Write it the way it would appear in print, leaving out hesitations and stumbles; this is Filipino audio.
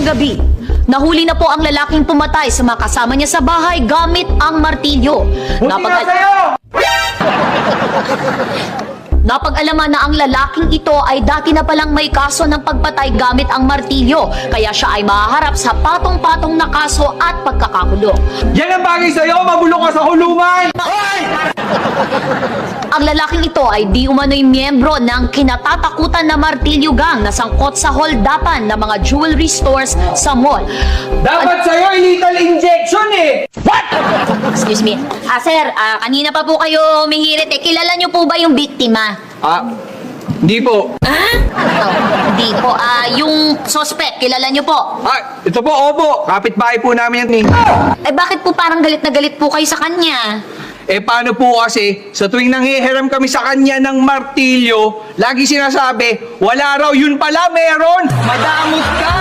ng gabi, nahuli na po ang lalaking pumatay sa mga kasama niya sa bahay gamit ang martilyo. Napag-alaman na ang lalaking ito ay dati na palang may kaso ng pagpatay gamit ang martilyo, kaya siya ay mahaharap sa patong-patong na kaso at pagkakakulong. Yan ang bagay sa'yo! Mabulok ka sa kulungan! Ang lalaking ito ay di umano'y miyembro ng kinatatakutan na martilyo gang na sangkot sa holdapan ng mga jewelry stores sa mall. Dapat sa'yo lethal injection eh! Excuse me. Sir, kanina pa po kayo humihirit eh. Kilala niyo po ba yung biktima? Hindi po. Hindi po. Yung suspect, kilala niyo po? Ito po, opo. Kapitbahay po namin yan eh. Bakit po parang galit na galit po kayo sa kanya? Paano po kasi, sa tuwing nanghihiram kami sa kanya ng martilyo, lagi sinasabi, wala raw, yun pala meron! Madamot ka!